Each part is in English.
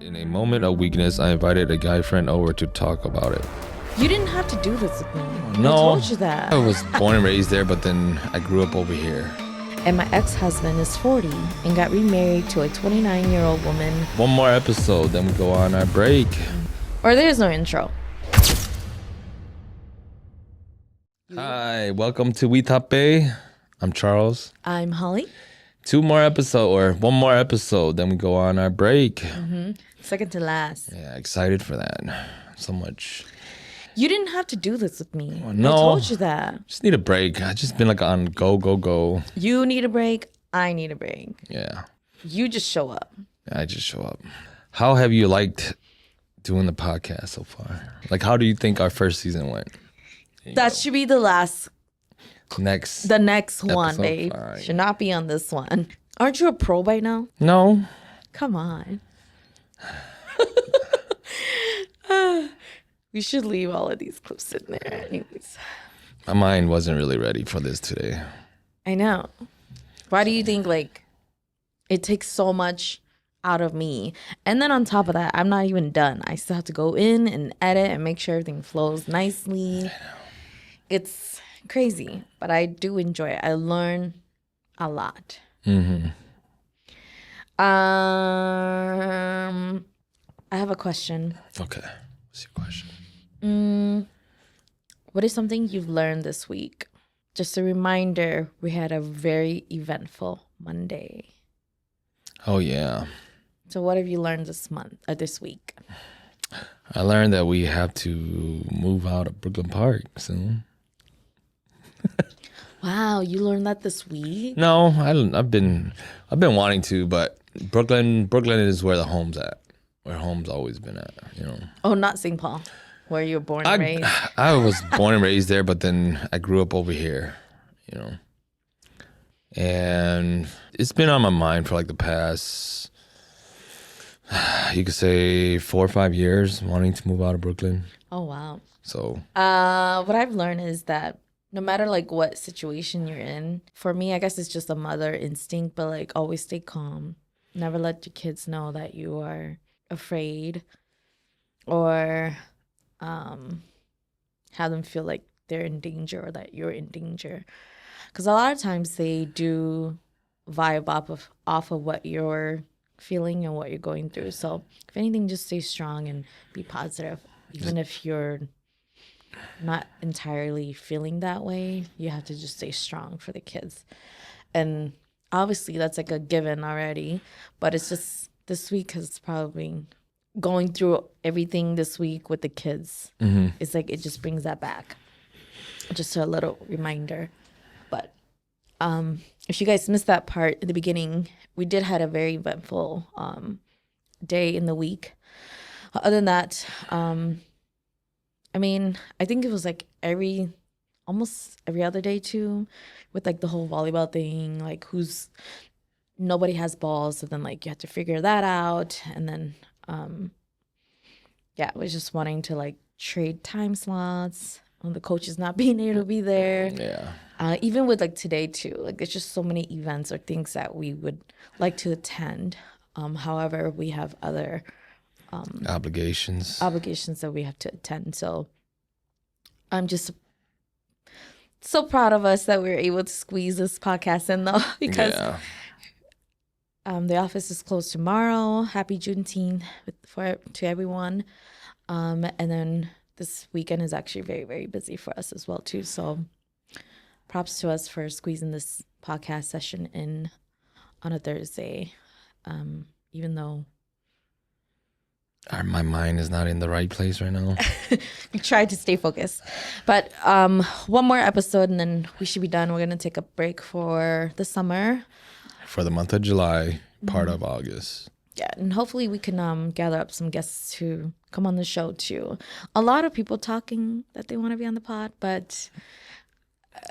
In a moment of weakness, I invited a guy friend over to talk about it. You didn't have to do this with me. No, I told you that. I was born and raised there, but then I grew up over here. And my ex-husband is 40 and got remarried to a 29-year-old woman. One more episode, then we go on our break. Or there's no intro. Hi, welcome to Tham Pem. I'm Charles. I'm Holly. One more episode, then we go on our break. Second to last. Yeah, excited for that. So much. You didn't have to do this with me. No. I told you that. Just need a break. I just been like on go. You need a break. I need a break. Yeah, You just show up. I just show up. How have you liked doing the podcast so far? Like, how do you think our first season went? That should be the next one, episode, babe. fine. Should not be on this one. Aren't you a pro by now? No. Come on. We should leave all of these clips in there anyways. My mind wasn't really ready for this today. I know. Why do you think like it takes so much out of me? And then on top of that, I'm not even done. I still have to go in and edit and make sure everything flows nicely. It's crazy, but I do enjoy it. I learn a lot. I have a question. Okay. What's your question? What is something you've learned this week? Just a reminder, we had a very eventful Monday. Oh, yeah. So what have you learned this week? I learned that we have to move out of Brooklyn Park soon. Wow, you learned that this week? No, I've been wanting to, but Brooklyn is where the home's at. Where home's always been at, you know. Oh, not St. Paul, where you were born and raised. I was born and raised there, but then I grew up over here, you know. And it's been on my mind for like the past, you could say 4 or 5 years, wanting to move out of Brooklyn. Oh, wow. So What I've learned is that no matter like what situation you're in, for me, I guess it's just a mother instinct, but like always stay calm. Never let your kids know that you are afraid or have them feel like they're in danger or that you're in danger. Because a lot of times they do vibe off of what you're feeling and what you're going through. So if anything, just stay strong and be positive. Even if you're not entirely feeling that way, you have to just stay strong for the kids. And obviously that's like a given already, but it's just this week has probably going through everything this week with the kids. It's like it just brings that back. Just a little reminder. But if you guys missed that part in the beginning, we did had a very eventful day in the week. Other than that, I think it was like almost every other day too, with like the whole volleyball thing, like nobody has balls, so then like you have to figure that out. And then I was just wanting to like trade time slots on the coaches not being able to be there. yeah. Even with like today too, like there's just so many events or things that we would like to attend. However, we have other Obligations that we have to attend. So I'm just so proud of us that we were able to squeeze this podcast in though, because the office is closed tomorrow. Happy Juneteenth to everyone. And then this weekend is actually very, very busy for us as well too. So props to us for squeezing this podcast session in on a Thursday. Even though my mind is not in the right place right now. we tried to stay focused. But one more episode and then we should be done. We're going to take a break for the summer. For the month of July, part of August. Yeah, and hopefully we can gather up some guests to come on the show too. A lot of people talking that they want to be on the pod, but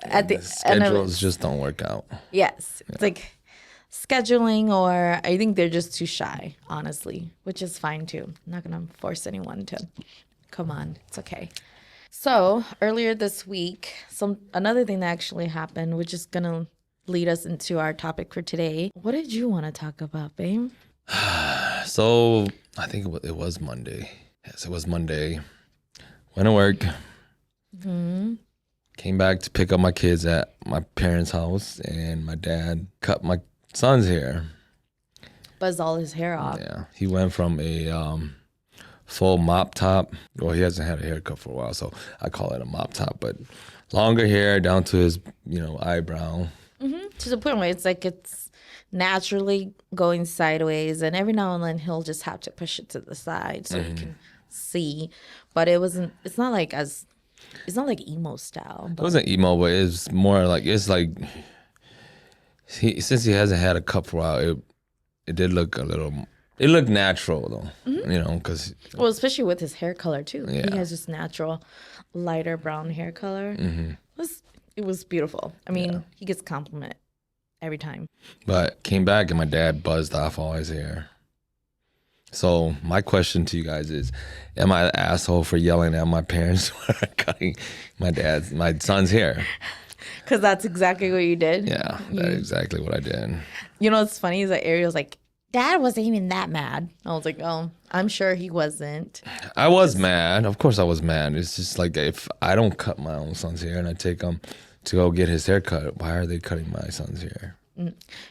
at the schedules just don't work out. Yes, it's like scheduling, or I think they're just too shy, honestly, which is fine too. I'm not gonna force anyone to come on. It's okay. So earlier this week, another thing that actually happened, which is gonna lead us into our topic for today. What did you want to talk about, babe? So I think it was Monday. Yes, it was Monday. Went to work. Came back to pick up my kids at my parents' house, and my dad cut my son's hair. Buzzed all his hair off. Yeah, he went from a full mop top. Well, he hasn't had a haircut for a while, so I call it a mop top. But longer hair down to his, eyebrow. To the point where it's like it's naturally going sideways, and every now and then he'll just have to push it to the side so you can see. But it's not like emo style. It wasn't emo, but it's more like since he hasn't had a cut for a while, it did look it looked natural though, because Well, especially with his hair color too. Yeah. He has this natural lighter brown hair color. It was beautiful. I mean, he gets compliment every time. But came back and my dad buzzed off all his hair. So my question to you guys is, am I an asshole for yelling at my parents for cutting my son's hair? Because that's exactly what you did. Yeah, that's exactly what I did. You know what's funny is that Ariel's like, Dad wasn't even that mad. I was like, oh, I'm sure he wasn't. I was mad. Of course I was mad. It's just like, if I don't cut my own son's hair and I take him to go get his hair cut, why are they cutting my son's hair?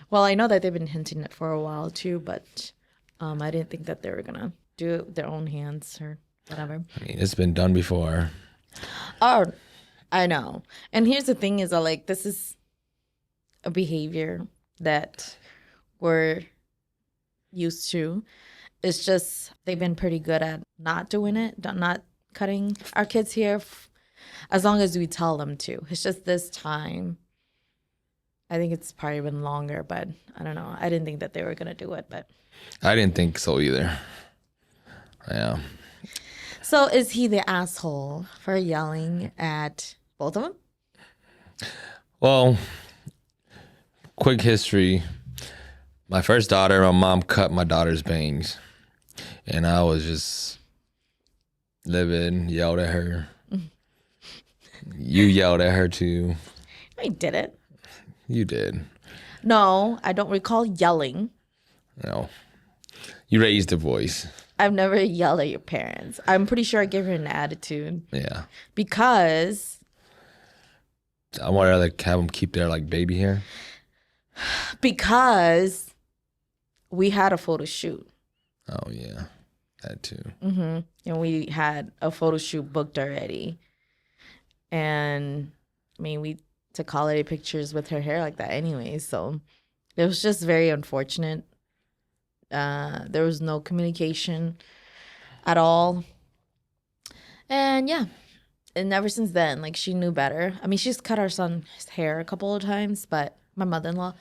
Well, I know that they've been hinting it for a while too, but I didn't think that they were going to do it with their own hands or whatever. I mean, it's been done before. Oh, I know. And here's the thing is that this is a behavior that we're used to. It's just they've been pretty good at not doing it, not cutting our kids' hair as long as we tell them to. It's just this time. I think it's probably been longer, but I don't know. I didn't think that they were going to do it, but I didn't think so either. Yeah. So is he the asshole for yelling at both of them? Well, quick history. My first daughter, my mom cut my daughter's bangs. And I was just livid, yelled at her. You yelled at her too. I did it. You did. No, I don't recall yelling. No. You raised the voice. I've never yelled at your parents. I'm pretty sure I gave her an attitude. Yeah. Because I wanted to have them keep their baby hair. Because we had a photo shoot. Oh, yeah. That too. And we had a photo shoot booked already. And I mean, we took holiday pictures with her hair like that anyway. So it was just very unfortunate. There was no communication at all. And yeah. And ever since then, she knew better. I mean, she's cut our son's hair a couple of times, but my mother-in-law,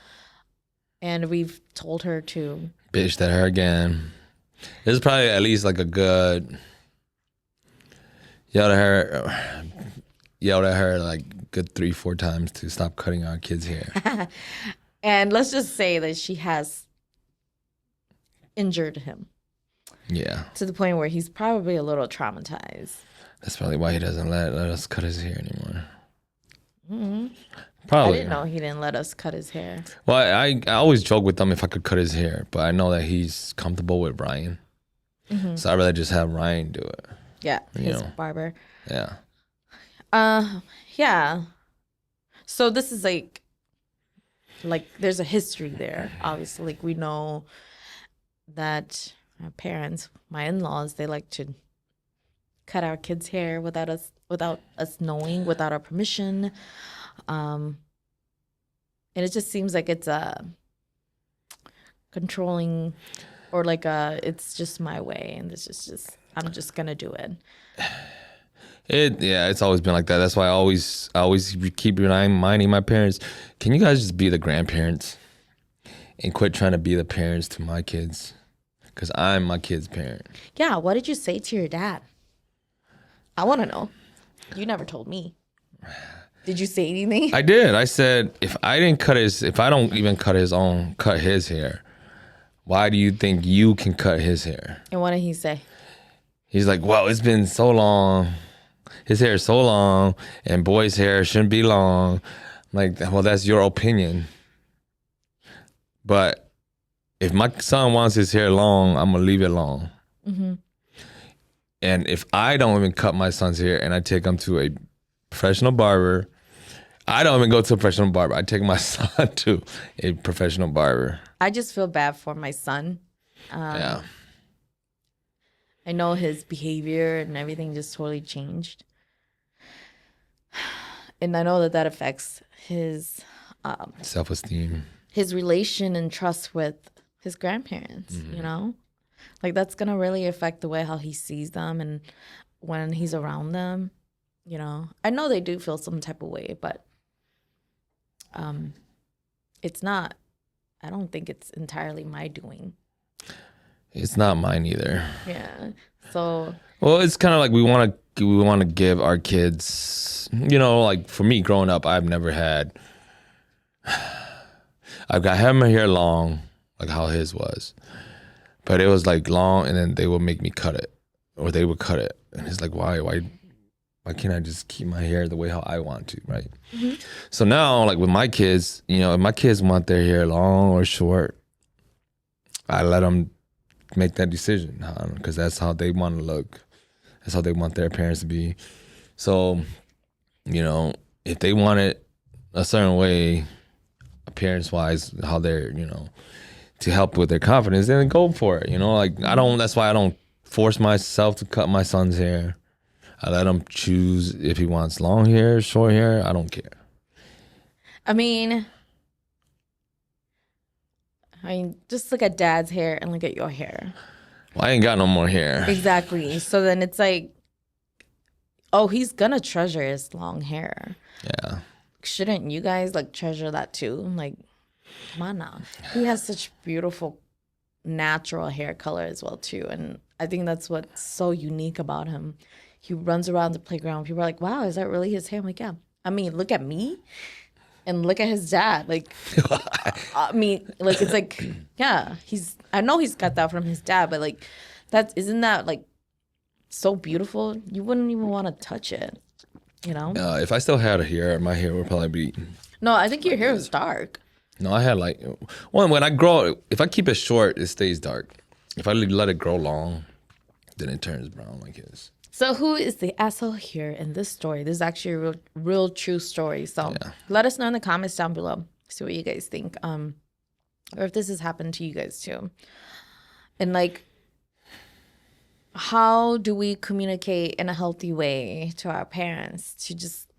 and we've told her to Bitch that hair again. This is probably at least a good yelled at her good 3-4 times to stop cutting our kids' hair. And let's just say that she has injured him. Yeah. To the point where he's probably a little traumatized. That's probably why he doesn't let us cut his hair anymore. I Probably. didn't know he didn't let us cut his hair. Well, I always joke with him if I could cut his hair, but I know that he's comfortable with Ryan. So I'd rather just have Ryan do it. Yeah, his barber. Yeah. Yeah. So this is there's a history there. Obviously, we know that our parents, my in-laws, they like to cut our kids' hair without us knowing, without our permission. And it just seems like it's a controlling, or it's just my way, and this is just I'm just gonna do it. It's always been like that. That's why I always keep reminding my parents, can you guys just be the grandparents and quit trying to be the parents to my kids? Because I'm my kid's parent. Yeah, what did you say to your dad? I want to know. You never told me. Did you say anything? I did. I said, if I don't even cut his hair, why do you think you can cut his hair? And what did he say? He's like, well, it's been so long. His hair is so long, and boys' hair shouldn't be long. I'm like, well, that's your opinion. But if my son wants his hair long, I'm going to leave it long. And if I don't even cut my son's hair and I take him to a professional barber, I don't even go to a professional barber. I take my son to a professional barber. I just feel bad for my son. Yeah. I know his behavior and everything just totally changed. And I know that affects his Self-esteem. his relation and trust with his grandparents, you know? Like that's going to really affect the way how he sees them and when he's around them, you know? I know they do feel some type of way, but it's not, I don't think it's entirely my doing. It's not mine either. Yeah. So, well, it's kind of like we want to give our kids, you know, like for me growing up, I've never had I had my hair long, like how his was. But it was like long and then they would make me cut it. Or they would cut it. And it's like, why can't I just keep my hair the way how I want to, right? Mm-hmm. So now, like with my kids, you know, if my kids want their hair long or short, I let them make that decision because that's how they want to look. That's how they want their parents to be. So, you know, if they want it a certain way, appearance-wise, how they're, you know, to help with their confidence, then go for it. You know, like that's why I don't force myself to cut my son's hair. I let him choose if he wants long hair, short hair. I don't care. I mean, just look at dad's hair and look at your hair. Well, I ain't got no more hair. Exactly. So then it's like, oh, he's gonna treasure his long hair. Yeah. Shouldn't you guys like treasure that too? Like, come on now. He has such beautiful natural hair color as well too. And I think that's what's so unique about him. He runs around the playground. People are like, wow, is that really his hair? I'm like, yeah. I mean, look at me and look at his dad. Like, I mean, like, it's like, yeah, I know he's got that from his dad, but like, isn't that like so beautiful? You wouldn't even want to touch it, you know? If I still had a hair, my hair would probably be. No, I think your hair is dark. No, I had like, when I grow, if I keep it short, it stays dark. If I let it grow long, then it turns brown like his. So who is the asshole here in this story? This is actually a real true story. So let us know in the comments down below. See what you guys think. Or if this has happened to you guys too. And like, how do we communicate in a healthy way to our parents to just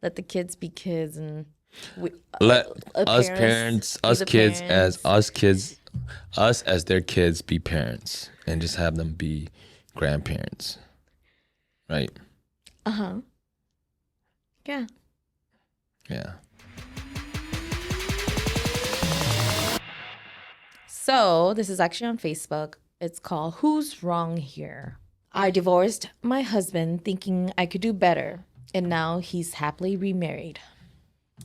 let the kids be kids and let us parents, us kids as their kids be parents and just have them be grandparents. Right? Uh-huh. Yeah. Yeah. So this is actually on Facebook. It's called Who's Wrong Here? I divorced my husband thinking I could do better, and now he's happily remarried.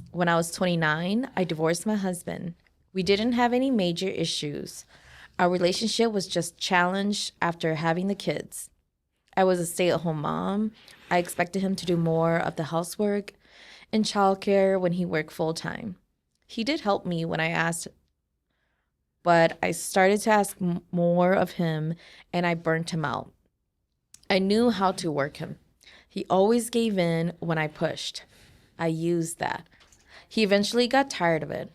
When I was 29, I divorced my husband. We didn't have any major issues. Our relationship was just challenged after having the kids. I was a stay-at-home mom. I expected him to do more of the housework and childcare when he worked full-time. He did help me when I asked, but I started to ask more of him and I burnt him out. I knew how to work him. He always gave in when I pushed. I used that. He eventually got tired of it.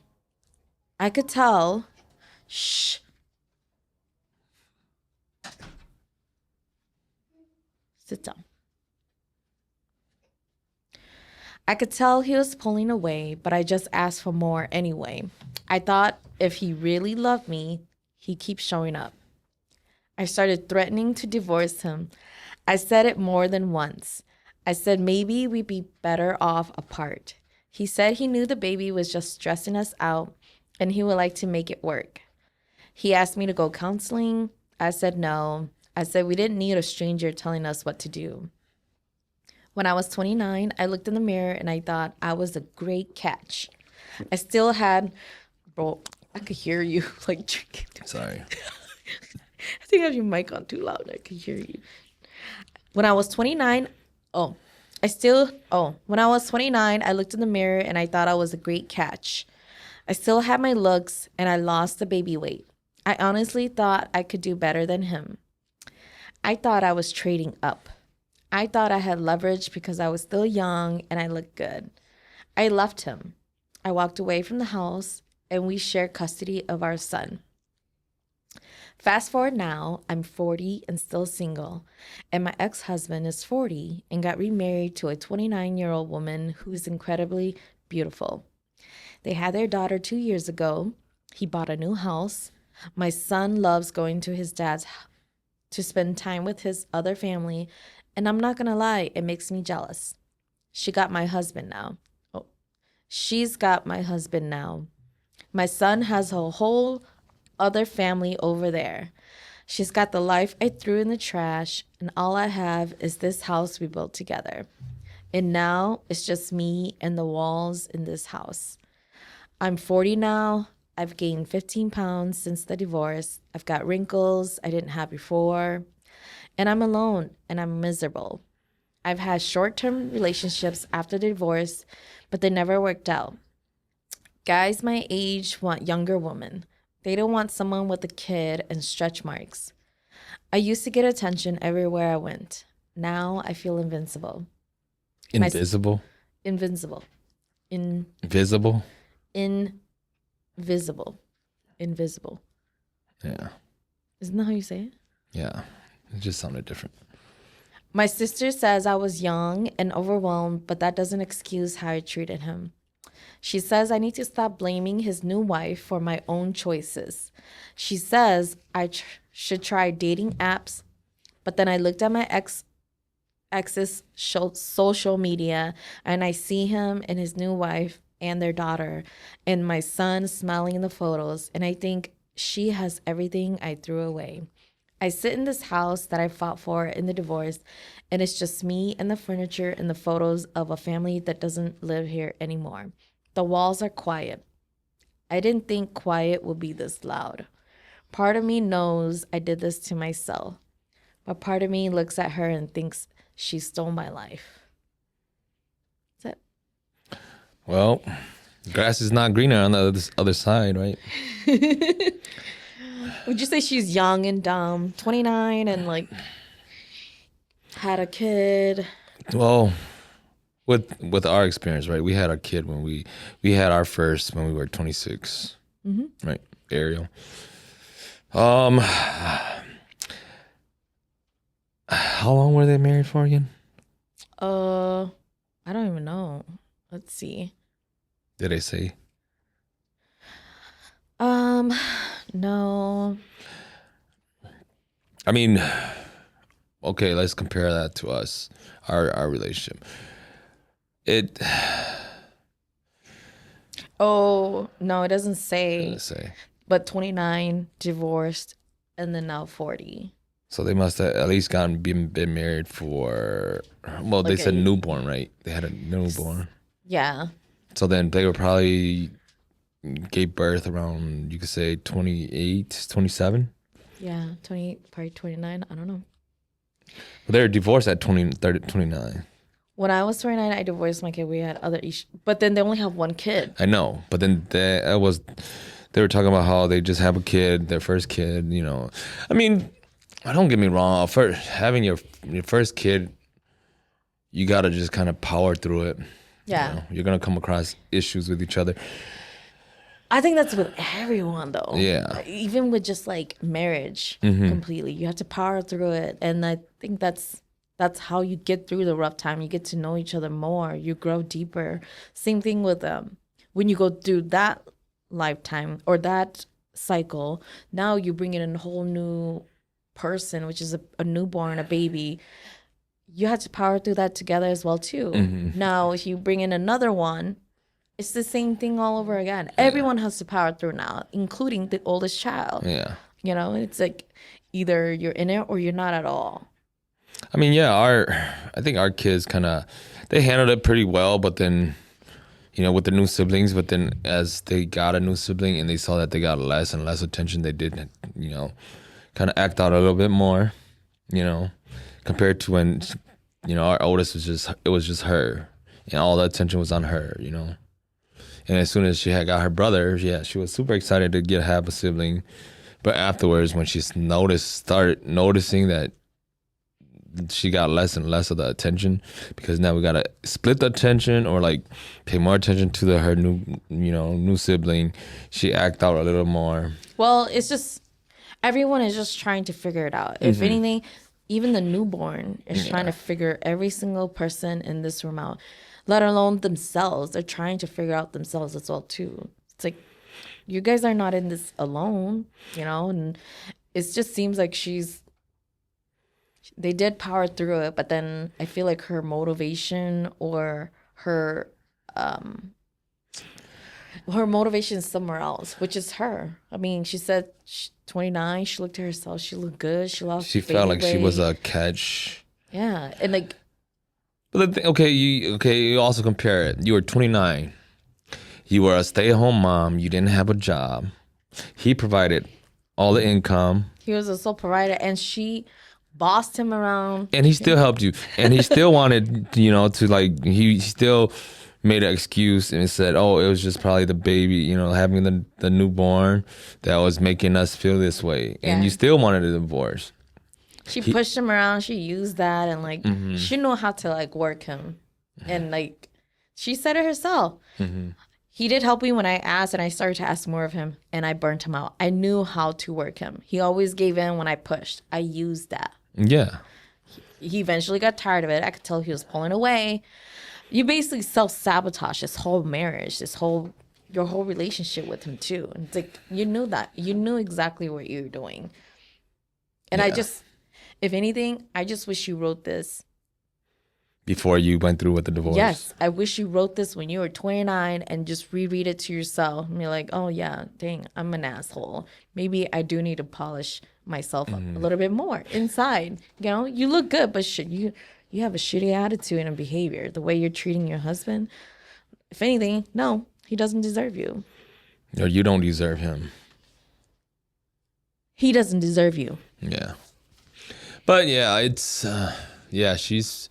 I could tell. Shh. Sit down. I could tell he was pulling away, but I just asked for more anyway. I thought if he really loved me, he'd keep showing up. I started threatening to divorce him. I said it more than once. I said maybe we'd be better off apart. He said he knew the baby was just stressing us out and he would like to make it work. He asked me to go counseling. I said no. I said we didn't need a stranger telling us what to do. When I was 29, I looked in the mirror and I thought I was a great catch. I still had, bro, I could hear you like drinking. Sorry. I think I have your mic on too loud. I could hear you. When I was 29, when I was 29, I looked in the mirror and I thought I was a great catch. I still had my looks and I lost the baby weight. I honestly thought I could do better than him. I thought I was trading up. I thought I had leverage because I was still young and I looked good. I left him. I walked away from the house and we shared custody of our son. Fast forward now, I'm 40 and still single, and my ex-husband is 40 and got remarried to a 29-year-old woman who is incredibly beautiful. They had their daughter 2 years ago. He bought a new house. My son loves going to his dad's to spend time with his other family, and I'm not gonna lie, it makes me jealous. She got my husband now. Oh, she's got my husband now. My son has a whole other family over there. She's got the life I threw in the trash, and all I have is this house we built together. And now it's just me and the walls in this house. I'm 40 now. I've gained 15 pounds since the divorce. I've got wrinkles I didn't have before. And I'm alone and I'm miserable. I've had short-term relationships after the divorce, but they never worked out. Guys my age want younger women. They don't want someone with a kid and stretch marks. I used to get attention everywhere I went. Now I feel invincible. Invisible? Invincible. Visible? Invisible. Invisible. Yeah. Isn't that how you say it? Yeah. It just sounded different. My sister says I was young and overwhelmed, but that doesn't excuse how I treated him. She says I need to stop blaming his new wife for my own choices. She says I should try dating apps, but then I looked at my ex's social media and I see him and his new wife and their daughter and my son smiling in the photos, and I think she has everything I threw away. I sit in this house that I fought for in the divorce, and it's just me and the furniture and the photos of a family that doesn't live here anymore. The walls are quiet. I didn't think quiet would be this loud. Part of me knows I did this to myself, but part of me looks at her and thinks she stole my life. That's it. Well, grass is not greener on the other side, right? Would you say she's young and dumb, 29 and like had a kid? Well, with our experience, right? We had our kid when we had our first when we were 26, right? Ariel. How long were they married for again? I don't even know. Let's see. Did they say? No. I mean, okay, let's compare that to us, our relationship. Oh, no, it doesn't say. Let's say. But 29, divorced, and then now 40. So they must have at least been married for, well, they said newborn, right? They had a newborn. Yeah. So then they were probably gave birth around, you could say 28, 27. Yeah, 28, probably 29. I don't know. But they were divorced at 29. When I was 29, I divorced my kid. We had other issues. But then they only have one kid. I know. But then they were talking about how they just have a kid, their first kid, you know. I mean, don't get me wrong. For having your first kid, you got to just kind of power through it. Yeah. You know? You're going to come across issues with each other. I think that's with everyone, though. Yeah. Even with just like marriage completely. You have to power through it. And I think that's how you get through the rough time. You get to know each other more. You grow deeper. Same thing with when you go through that lifetime or that cycle, now you bring in a whole new person, which is a newborn, a baby. You have to power through that together as well, too. Now, if you bring in another one, it's the same thing all over again. Yeah. Everyone has to power through now, including the oldest child. Yeah. You know, it's like either you're in it or you're not at all. I mean, yeah, I think our kids they handled it pretty well, but then, you know, with the new siblings, but then as they got a new sibling and they saw that they got less and less attention, they did, you know, kind of act out a little bit more, you know, compared to when, you know, our oldest was just her and all the attention was on her, you know. And as soon as she had got her brother, yeah, she was super excited to have a sibling. But afterwards, when she started noticing that she got less and less of the attention because now we gotta split the attention or like pay more attention to her new sibling. She act out a little more. Well, it's just everyone is just trying to figure it out. If anything, even the newborn is trying to figure every single person in this room out, let alone themselves. They're trying to figure out themselves as well too. It's like you guys are not in this alone, and it just seems like they did power through it, but then I feel like her motivation or her motivation is somewhere else, which is her. I mean, she said 29. She looked at herself. She looked good. She lost. She felt like she was a catch. Yeah, and like. But you also compare it. You were 29. You were a stay-at-home mom. You didn't have a job. He provided all the income. He was a sole provider, and she bossed him around. And he still helped you. And he still wanted, to like, he still made an excuse and said, oh, it was just probably the baby, having the newborn that was making us feel this way. And you still wanted a divorce. She pushed him around. She used that and like, she knew how to like work him. And like, she said it herself. He did help me when I asked, and I started to ask more of him, and I burnt him out. I knew how to work him. He always gave in when I pushed. I used that. Yeah. He eventually got tired of it. I could tell he was pulling away. You basically self-sabotage this whole marriage, your whole relationship with him too. And it's like, you knew that. You knew exactly what you were doing. And if anything, I just wish you wrote this before you went through with the divorce. Yes, I wish you wrote this when you were 29 and just reread it to yourself and be like, oh yeah, dang, I'm an asshole. Maybe I do need to polish myself up a little bit more inside. You look good, but you have a shitty attitude and a behavior. The way you're treating your husband, if anything, no, he doesn't deserve you. Or you don't deserve him. He doesn't deserve you. Yeah. But yeah, it's, she's...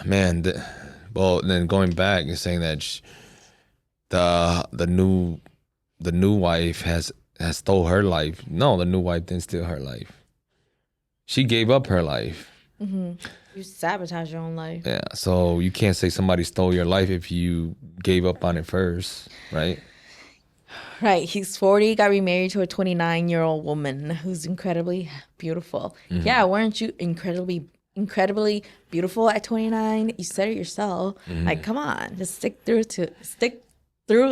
Man, then going back and saying that the new wife has stole her life. No, the new wife didn't steal her life. She gave up her life. You sabotage your own life. Yeah, so you can't say somebody stole your life if you gave up on it first, right? Right. He's 40, got remarried to a 29-year-old woman who's incredibly beautiful. Yeah, weren't you incredibly beautiful at 29? You said it yourself. Like, come on, just stick through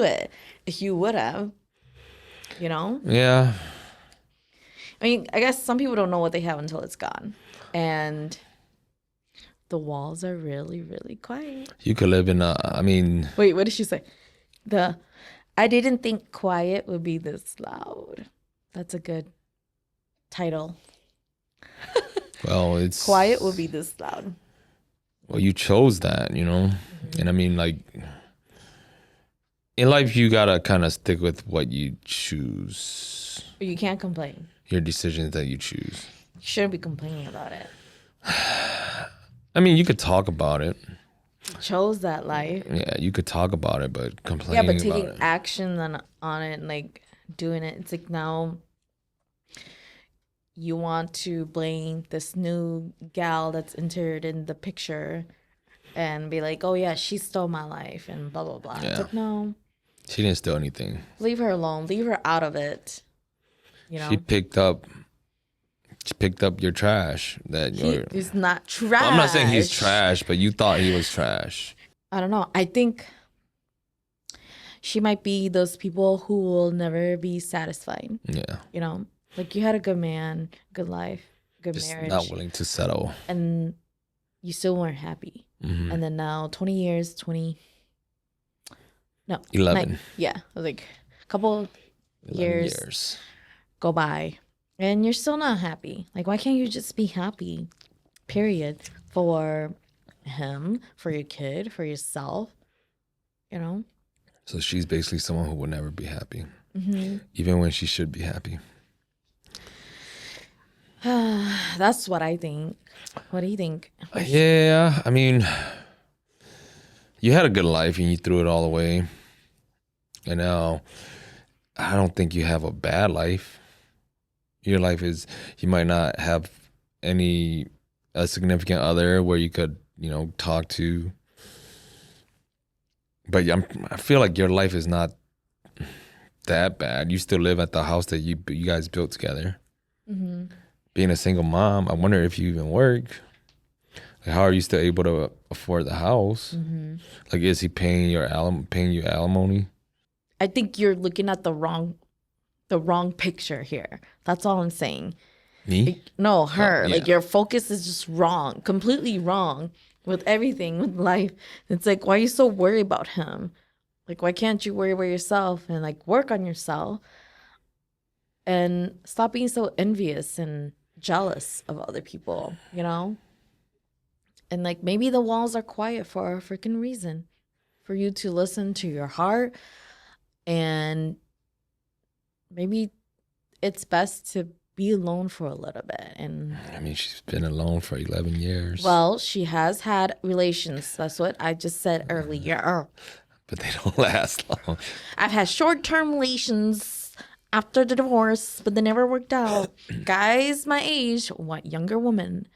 it. If you would have, Yeah. I mean, I guess some people don't know what they have until it's gone, and the walls are really, really quiet. You could live in Wait, what did she say? I didn't think quiet would be this loud. That's a good title. Well, it's... Quiet will be this loud. Well, you chose that, And I mean, like, in life, you gotta kind of stick with what you choose. But you can't complain. Your decisions that you choose. You shouldn't be complaining about it. I mean, you could talk about it. You chose that life. Yeah, you could talk about it, but complaining but about taking it. action on it and like doing it, it's like now you want to blame this new gal that's entered in the picture and be like, oh yeah, she stole my life and blah blah blah. Yeah. It's like, no, She didn't steal anything. leave her alone. Leave her out of it. She picked up your trash. He's not trash. Well, I'm not saying he's trash, but you thought he was trash. I don't know. I think she might be those people who will never be satisfied. Yeah. Like you had a good man, good life, good Just marriage. not willing to settle. And you still weren't happy. And then now 11. Yeah. Like a couple years go by and you're still not happy. Like, why can't you just be happy? Period. For him, for your kid, for yourself, So she's basically someone who will never be happy, even when she should be happy. That's what I think. What do you think? Yeah, I mean, you had a good life and you threw it all away. And now, I don't think you have a bad life. Your life is, you might not have any a significant other where you could, talk to. But I feel like your life is not that bad. You still live at the house that you guys built together. Mm-hmm. Being a single mom, I wonder if you even work. Like, how are you still able to afford the house? Mm-hmm. Like, is he paying you alimony? I think you're looking at the wrong picture here. That's all I'm saying. Me? No, her. Oh, yeah. Like, your focus is just wrong, completely wrong with everything with life. It's like, why are you so worried about him? Like, why can't you worry about yourself and like work on yourself and stop being so envious and jealous of other people, And like, maybe the walls are quiet for a freaking reason, for you to listen to your heart. And maybe it's best to be alone for a little bit. And I mean, she's been alone for 11 years. well, she has had relations. That's what I just said earlier. But they don't last long. I've had short-term relations after the divorce, but they never worked out. Guys my age want younger women.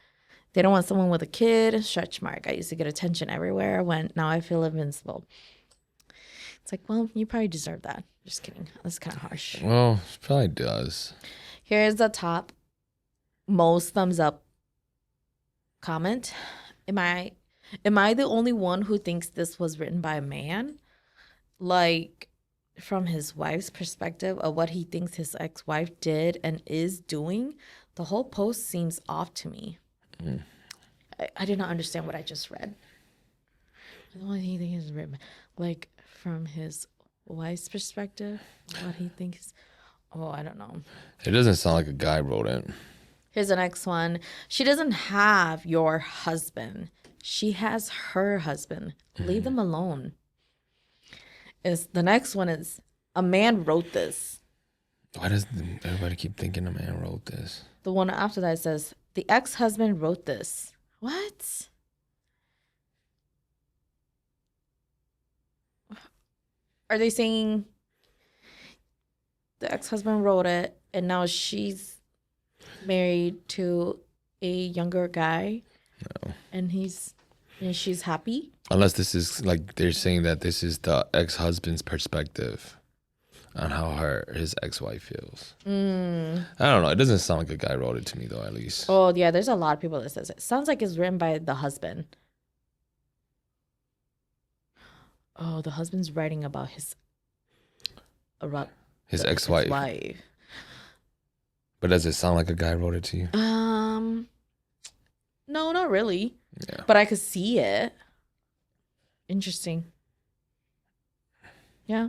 They don't want someone with a kid. Stretch mark. I used to get attention everywhere I went. Now I feel invincible. It's like, well, you probably deserve that. Just kidding. That's kind of harsh. Well, she probably does. Here's the top most thumbs up comment. Am I the only one who thinks this was written by a man? Like, from his wife's perspective of what he thinks his ex-wife did and is doing, the whole post seems off to me. I did not understand what I just read. The only thing he thinks is written, like, from his wife's perspective, what he thinks. Oh, I don't know. It doesn't sound like a guy wrote it. Here's the next one. She doesn't have your husband. She has her husband. Leave them alone. The next one is, a man wrote this. Why does everybody keep thinking a man wrote this? The one after that says, the ex-husband wrote this. What? Are they saying the ex-husband wrote it and now she's married to a younger guy? No. And she's happy? Unless this is like they're saying that this is the ex-husband's perspective on how his ex-wife feels. I don't know. It doesn't sound like a guy wrote it to me though, at least. Oh yeah, there's a lot of people that says it. Sounds like it's written by the husband. Oh, the husband's writing about his ex-wife. But does it sound like a guy wrote it to you? No, not really. Yeah. But I could see it. Interesting. Yeah.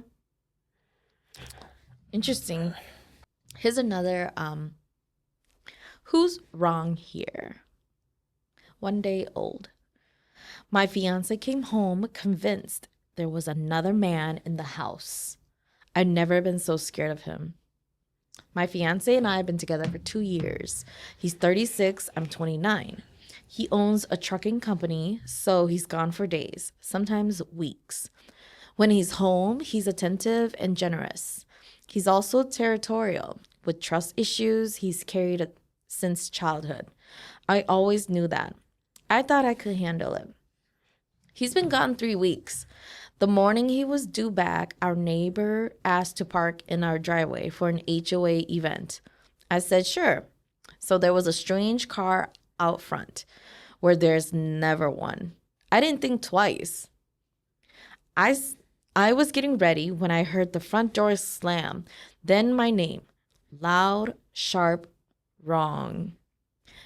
Interesting. Here's another who's wrong here? One day old. My fiance came home convinced there was another man in the house. I'd never been so scared of him. My fiance and I have been together for 2 years. He's 36, I'm 29. He owns a trucking company, so he's gone for days, sometimes weeks. When he's home, he's attentive and generous. He's also territorial. With trust issues he's carried since childhood. I always knew that. I thought I could handle it. He's been gone 3 weeks. The morning he was due back, our neighbor asked to park in our driveway for an HOA event. I said, sure. So there was a strange car out front where there's never one. I didn't think twice. I was getting ready when I heard the front door slam. Then my name. Loud, sharp, wrong.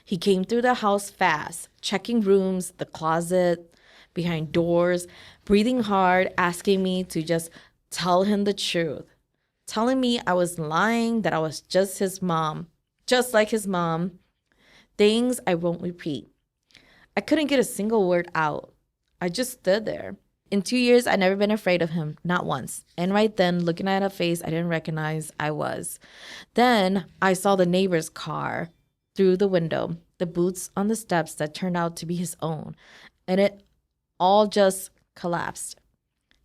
He came through the house fast, checking rooms, the closet, behind doors, breathing hard, asking me to just tell him the truth. Telling me I was lying, that I was just his mom, just like his mom. Things I won't repeat. I couldn't get a single word out. I just stood there. In 2 years, I'd never been afraid of him, not once. And right then, looking at a face I didn't recognize, I was. Then I saw the neighbor's car through the window, the boots on the steps that turned out to be his own. And it all just collapsed.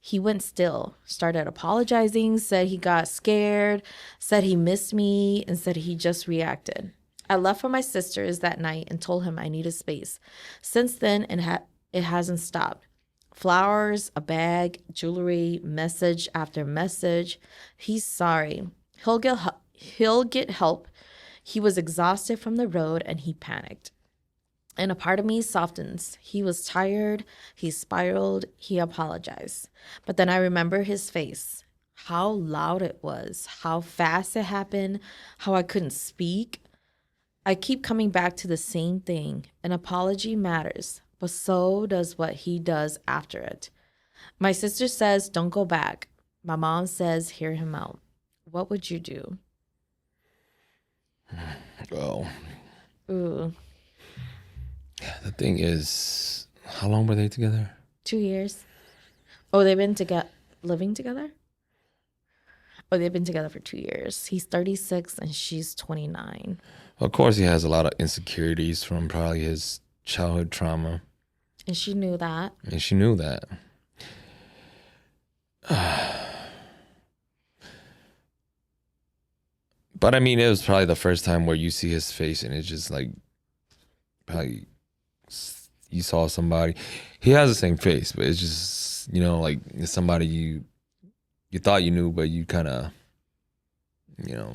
He went still, started apologizing, said he got scared, said he missed me, and said he just reacted. I left for my sister's that night and told him I needed space. Since then, it hasn't stopped. Flowers, a bag, jewelry, message after message. He's sorry. He'll get help. He was exhausted from the road and he panicked. And a part of me softens. He was tired. He spiraled. He apologized. But then I remember his face, how loud it was, how fast it happened, how I couldn't speak. I keep coming back to the same thing. An apology matters, but so does what he does after it. My sister says, don't go back. My mom says, hear him out. What would you do? Well, Ooh, the thing is, how long were they together? 2 years. Oh, they've been living together? Oh, they've been together for 2 years. He's 36 and she's 29. Of course, he has a lot of insecurities from probably his childhood trauma. And she knew that. And she knew that. But I mean, it was probably the first time where you see his face and it's just like, probably you saw somebody. He has the same face, but it's just, you know, like it's somebody you thought you knew, but you kind of, you know,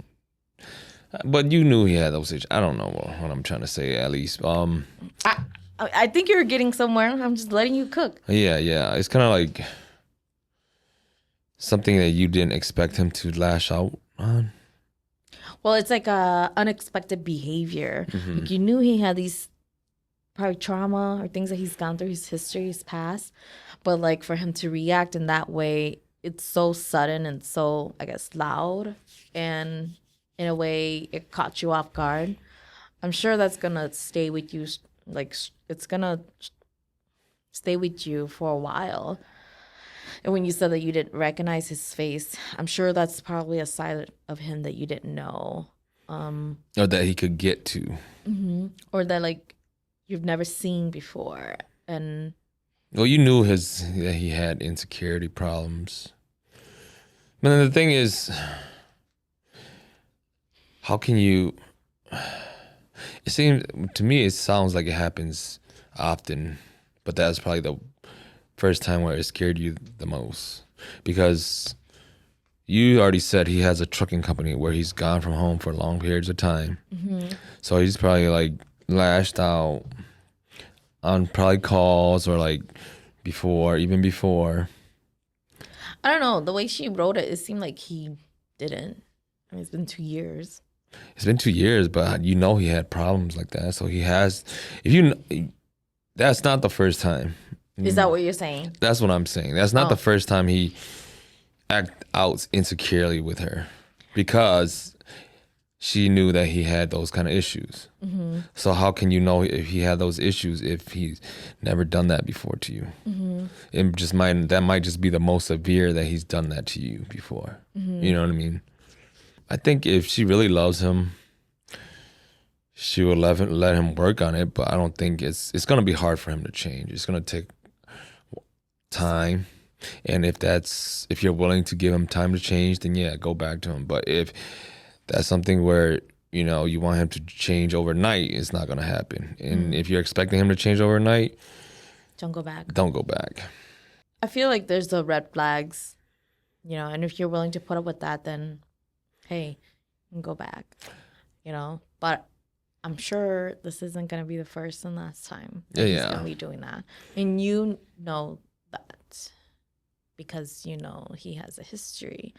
but you knew he had those issues. I don't know what I'm trying to say, at least. I think you're getting somewhere. I'm just letting you cook. Yeah. It's kind of like something that you didn't expect him to lash out on. Well, it's like a unexpected behavior. Mm-hmm. Like you knew he had these probably trauma or things that he's gone through, his history, his past. But like for him to react in that way, it's so sudden and so, I guess, loud. And in a way, it caught you off guard. I'm sure that's going to stay with you. Like it's going to stay with you for a while. And when you said that you didn't recognize his face, I'm sure that's probably a side of him that you didn't know. Or that he could get to. Mm-hmm. Or that like you've never seen before. And well, you knew that he had insecurity problems. But then the thing is, how can you, it seems, to me, it sounds like it happens often, but that's probably the first time where it scared you the most, because you already said he has a trucking company where he's gone from home for long periods of time. mm-hmm. So he's probably like lashed out on probably calls or like even before. I don't know. The way she wrote it, it seemed like he didn't. I mean, it's been 2 years. It's been 2 years, but you know he had problems like that. So he has, that's not the first time. Is that what you're saying? That's what I'm saying. That's not the first time he act out insecurely with her, because she knew that he had those kind of issues. Mm-hmm. So how can you know if he had those issues if he's never done that before to you? Mm-hmm. That might just be the most severe that he's done that to you before. Mm-hmm. You know what I mean? I think if she really loves him, she will let him work on it. But I don't think it's going to be hard for him to change. It's going to take time. And if you're willing to give him time to change, then yeah, go back to him. But if that's something where, you know, you want him to change overnight, it's not going to happen. And if you're expecting him to change overnight, Don't go back. Don't go back. I feel like there's the red flags, you know, and if you're willing to put up with that, then hey, you can go back, you know. But I'm sure this isn't going to be the first and last time that he's going to be doing that. And you know that because you know he has a history.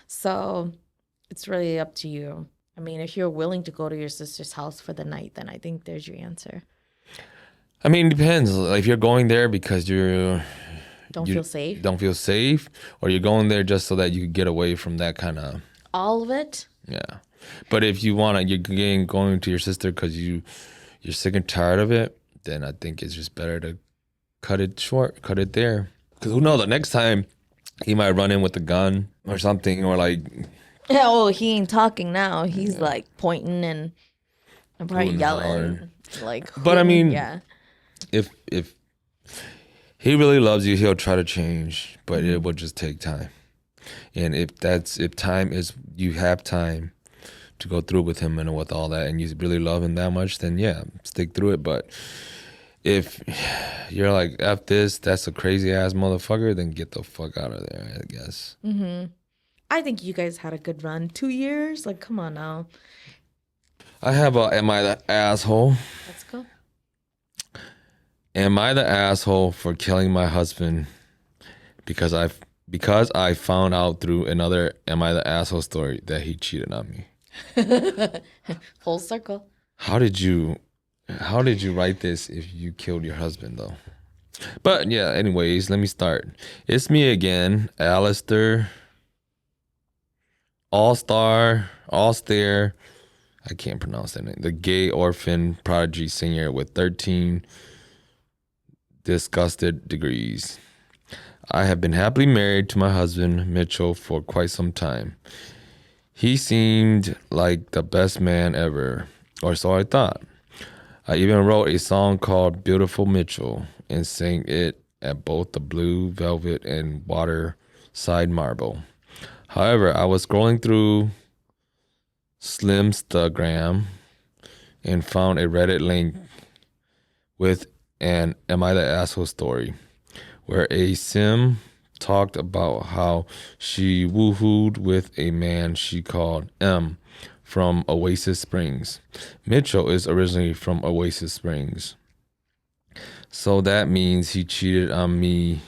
So it's really up to you. I mean, if you're willing to go to your sister's house for the night, then I think there's your answer. I mean, it depends. Like, if you're going there because you feel safe, don't feel safe, or you're going there just so that you can get away from that kind of... all of it? Yeah. But if you want to, you're going to your sister because you're sick and tired of it, then I think it's just better to cut it short, cut it there. Because who knows, the next time he might run in with a gun or something, or like... Yeah, oh, he ain't talking now. He's like pointing and probably yelling. Like, but I mean, yeah. If he really loves you, he'll try to change, but it will just take time. And if you have time to go through with him and with all that, and you really love him that much, then yeah, stick through it. But if you're like, F this, that's a crazy ass motherfucker, then get the fuck out of there, I guess. I think you guys had a good run. 2 years? Like, come on now. I have a am I the asshole? Let's go. Am I the asshole for killing my husband because I found out through another am I the asshole story that he cheated on me? Full circle. How did you write this if you killed your husband though? But yeah, anyways, let me start. It's me again, Alistair. All-Star. I can't pronounce that name. The gay orphan prodigy singer with 13 disgusted degrees. I have been happily married to my husband, Mitchell, for quite some time. He seemed like the best man ever, or so I thought. I even wrote a song called Beautiful Mitchell and sang it at both the Blue Velvet and Waterside Marble. However, I was scrolling through Slimstagram and found a Reddit link with an Am I the Asshole story where a sim talked about how she woohooed with a man she called M from Oasis Springs. Mitchell is originally from Oasis Springs. So that means he cheated on me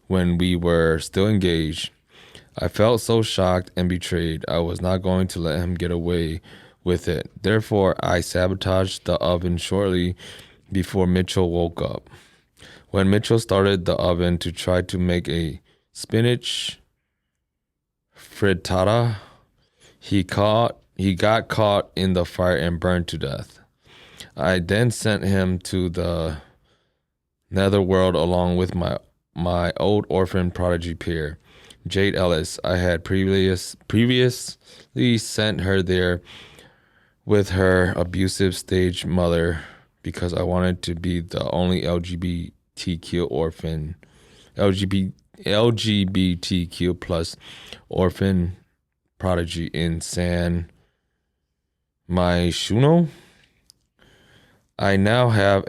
when we were still engaged. I felt so shocked and betrayed. I was not going to let him get away with it. Therefore, I sabotaged the oven shortly before Mitchell woke up. When Mitchell started the oven to try to make a spinach frittata, he got caught in the fire and burned to death. I then sent him to the netherworld along with my old orphan prodigy peer, Jade Ellis. I had previously sent her there with her abusive stage mother because I wanted to be the only LGBTQ plus orphan prodigy in San Myshuno. I now have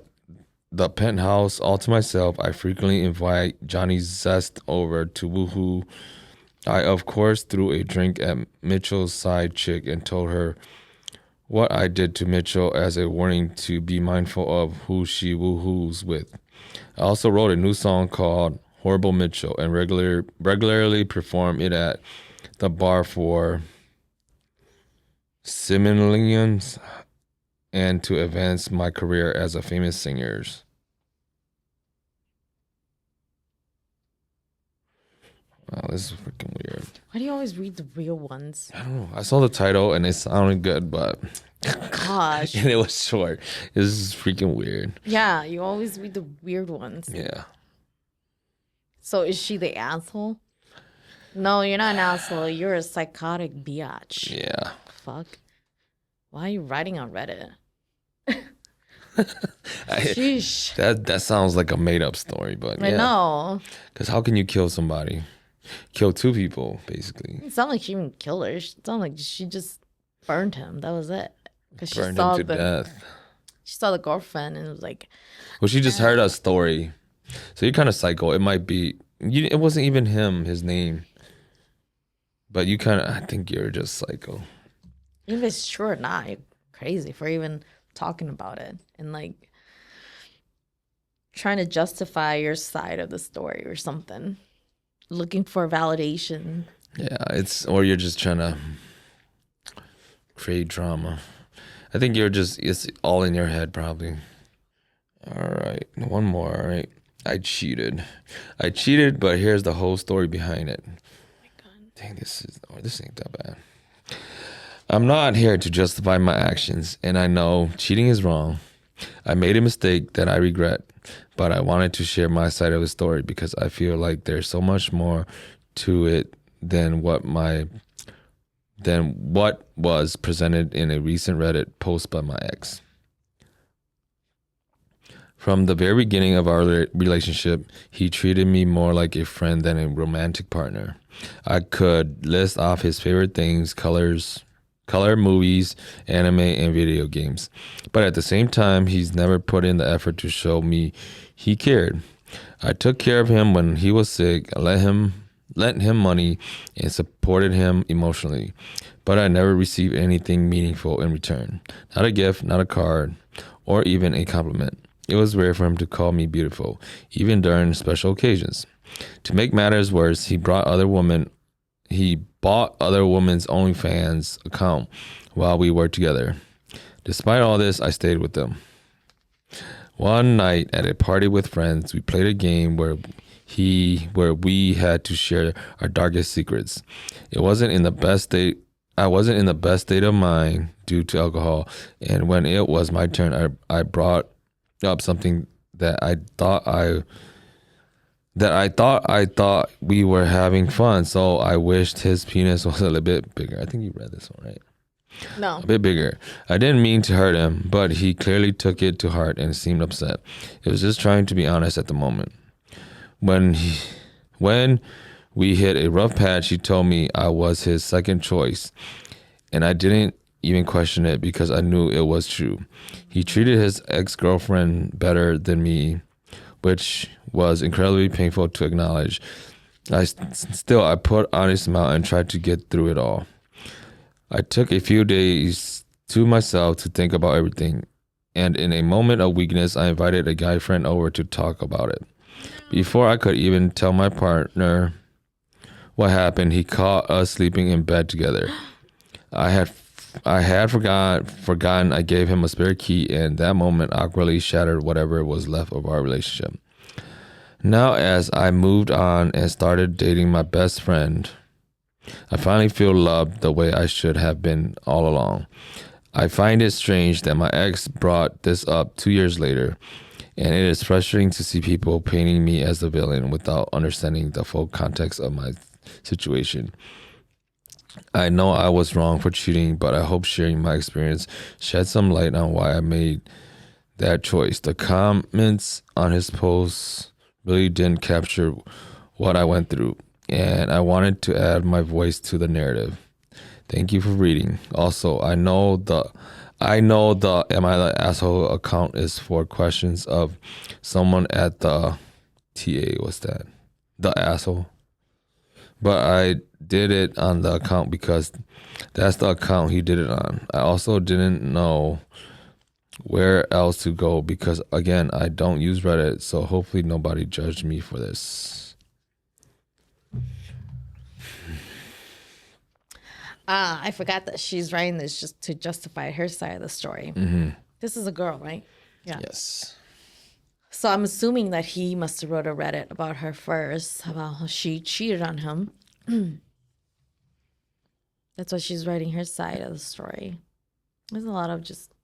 the penthouse all to myself. I frequently invite Johnny Zest over to woohoo. I, of course, threw a drink at Mitchell's side chick and told her what I did to Mitchell as a warning to be mindful of who she woohoos with. I also wrote a new song called Horrible Mitchell and regularly perform it at the bar for Simillions and to advance my career as a famous singer. Wow, this is freaking weird. Why do you always read the real ones? I don't know. I saw the title and it sounded good, but Gosh. and it was short. This is freaking weird. Yeah, you always read the weird ones. Yeah. So is she the asshole? No, you're not an asshole. You're a psychotic biatch. Yeah. Fuck. Why are you writing on Reddit? Sheesh. That sounds like a made up story, but I know. Because how can you kill somebody? Kill two people, basically. It's not like she even killed her. It's not like she just burned him. That was it. Because she Burned saw him to death. She saw the girlfriend and it was like. Well, she just heard a story. So you're kind of psycho. It might be. It wasn't even him, his name. But you kind of. I think you're just psycho. Even if it's true or not, you're crazy for even talking about it and like trying to justify your side of the story or something. Looking for validation. Yeah, or you're just trying to create drama. I think it's all in your head probably. All right, one more. All right, I cheated, but here's the whole story behind it. Oh my God. Dang, this ain't that bad. I'm not here to justify my actions, and I know cheating is wrong. I made a mistake that I regret, but I wanted to share my side of the story because I feel like there's so much more to it than what was presented in a recent Reddit post by my ex. From the very beginning of our relationship, he treated me more like a friend than a romantic partner. I could list off his favorite things, colors, color movies, anime, and video games. But at the same time, he's never put in the effort to show me he cared. I took care of him when he was sick, lent him money, and supported him emotionally. But I never received anything meaningful in return. Not a gift, not a card, or even a compliment. It was rare for him to call me beautiful, even during special occasions. To make matters worse, he bought other women's OnlyFans account while we were together. Despite all this, I stayed with them. One night at a party with friends, we played a game where we had to share our darkest secrets. It wasn't in the best state. I wasn't in the best state of mind due to alcohol, and when it was my turn, I brought up something that I thought we were having fun. So I wished his penis was a little bit bigger. I think you read this one, right? No. A bit bigger. I didn't mean to hurt him, but he clearly took it to heart and seemed upset. It was just trying to be honest at the moment. When we hit a rough patch, he told me I was his second choice, and I didn't even question it because I knew it was true. He treated his ex-girlfriend better than me, which was incredibly painful to acknowledge. I put on a smile and tried to get through it all. I took a few days to myself to think about everything, and in a moment of weakness, I invited a guy friend over to talk about it. Before I could even tell my partner what happened, he caught us sleeping in bed together. I had forgotten I gave him a spare key, and that moment awkwardly shattered whatever was left of our relationship. Now, as I moved on and started dating my best friend, I finally feel loved the way I should have been all along. I find it strange that my ex brought this up 2 years later, and it is frustrating to see people painting me as the villain without understanding the full context of my situation. I know I was wrong for cheating, but I hope sharing my experience shed some light on why I made that choice. The comments on his posts really didn't capture what I went through, and I wanted to add my voice to the narrative. Thank you for reading. Also, I know the Am I the Asshole account is for questions of someone at the TA. What's that? The Asshole. But I did it on the account because that's the account he did it on. I also didn't know where else to go because, again, I don't use Reddit, so hopefully nobody judged me for this. I forgot that she's writing this just to justify her side of the story. Mm-hmm. This is a girl, right? Yeah. Yes. So I'm assuming that he must have wrote a Reddit about her first, about how she cheated on him. That's why she's writing her side of the story. There's a lot of just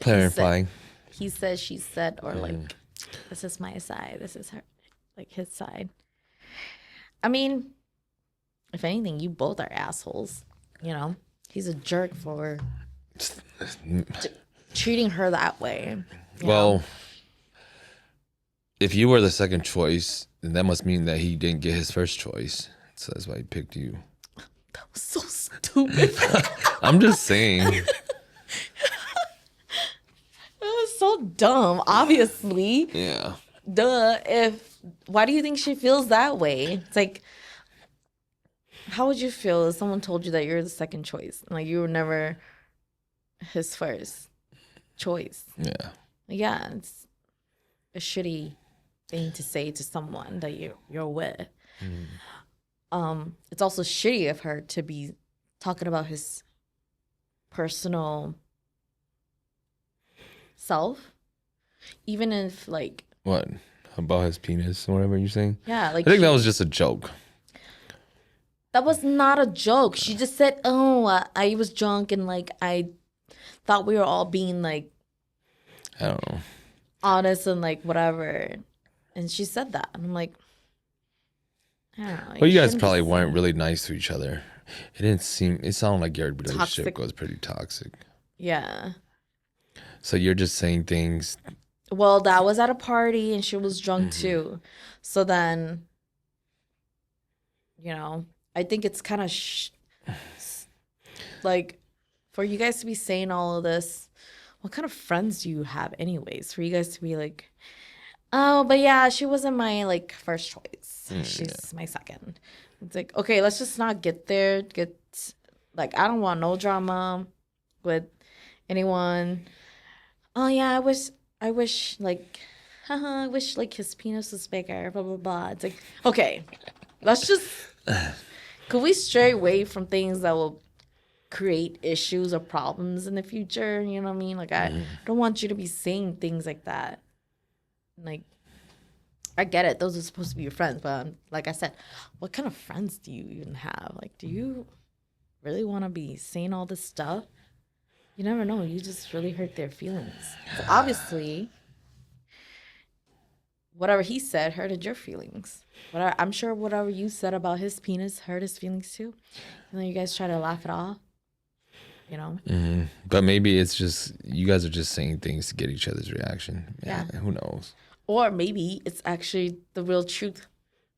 clarifying. He said, she said, or like, this is my side. This is her, like his side. I mean, if anything, you both are assholes. You know, he's a jerk for treating her that way. Well, if you were the second choice, then that must mean that he didn't get his first choice. So that's why he picked you. That was so stupid. I'm just saying. That was so dumb, obviously. Yeah. Duh. Why do you think she feels that way? It's like, how would you feel if someone told you that you're the second choice? Like you were never his first choice. Yeah. Yeah, it's a shitty thing to say to someone that you're with. It's also shitty of her to be talking about his personal self, even if like what about his penis or whatever you're saying? Yeah, like I think that was just a joke. That was not a joke. She just said, "Oh, I was drunk and like I thought we were all being like, I don't know, honest and like whatever." And she said that, and I'm like, I don't know. Well, you guys probably weren't really nice to each other. It sounded like your relationship was pretty toxic. Yeah. So you're just saying things. Well, that was at a party, and she was drunk too. So then, you know, I think it's kind of Like, for you guys to be saying all of this, what kind of friends do you have anyways? For you guys to be like, oh, but yeah, she wasn't my like first choice. She's my second. It's like, okay, let's just not get there. Like, I don't want no drama with anyone. Oh yeah, I wish like, I wish like his penis was bigger. Blah blah blah. It's like, okay, let's just. Could we stray away from things that will create issues or problems in the future? You know what I mean? Like, I don't want you to be saying things like that. Like, I get it. Those are supposed to be your friends. But like I said, what kind of friends do you even have? Like, do you really want to be saying all this stuff? You never know. You just really hurt their feelings. So obviously, whatever he said hurted your feelings. I'm sure whatever you said about his penis hurt his feelings too. And then you guys try to laugh it off. You know? But maybe it's just you guys are just saying things to get each other's reaction. Yeah. Who knows? Or maybe it's actually the real truth.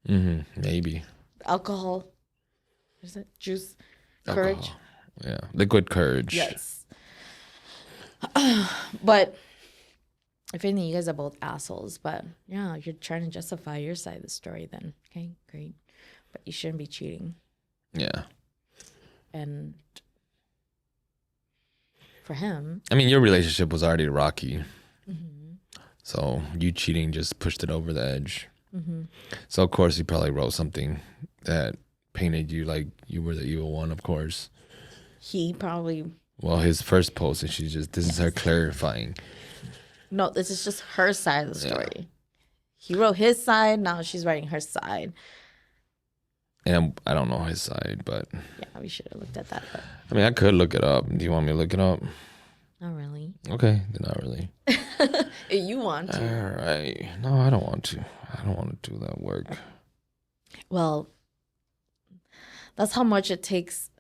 Maybe. Alcohol. What is it? Juice. Courage. Alcohol. Yeah. Liquid courage. Yes. But if anything, you guys are both assholes. But yeah, you're trying to justify your side of the story then. Okay, great. But you shouldn't be cheating. Yeah. And for him. I mean, your relationship was already rocky. So you cheating just pushed it over the edge. So, of course, he probably wrote something that painted you like you were the evil one, of course. He probably... Well, his first post, and this is her clarifying. No, this is just her side of the story. Yeah. He wrote his side, now she's writing her side. And I don't know his side, but... Yeah, we should have looked at that. But... I mean, I could look it up. Do you want me to look it up? Not really. Okay, then not really. You want to. All right. No, I don't want to. I don't want to do that work. Well, that's how much it takes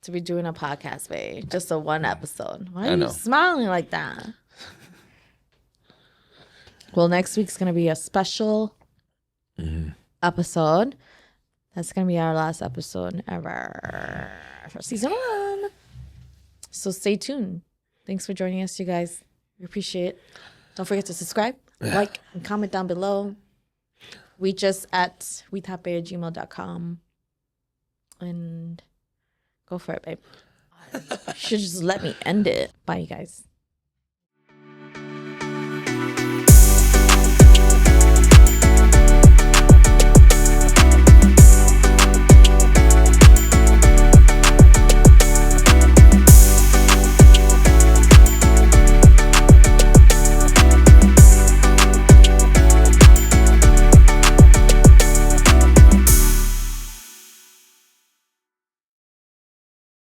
to be doing a podcast, babe. Just a one episode. Why are you smiling like that? Well, next week's going to be a special episode. That's going to be our last episode ever for season 1. So stay tuned. Thanks for joining us, you guys. We appreciate it. Don't forget to subscribe, like, and comment down below. Reach us at wetape@gmail.com. And go for it, babe. You should just let me end it. Bye, you guys.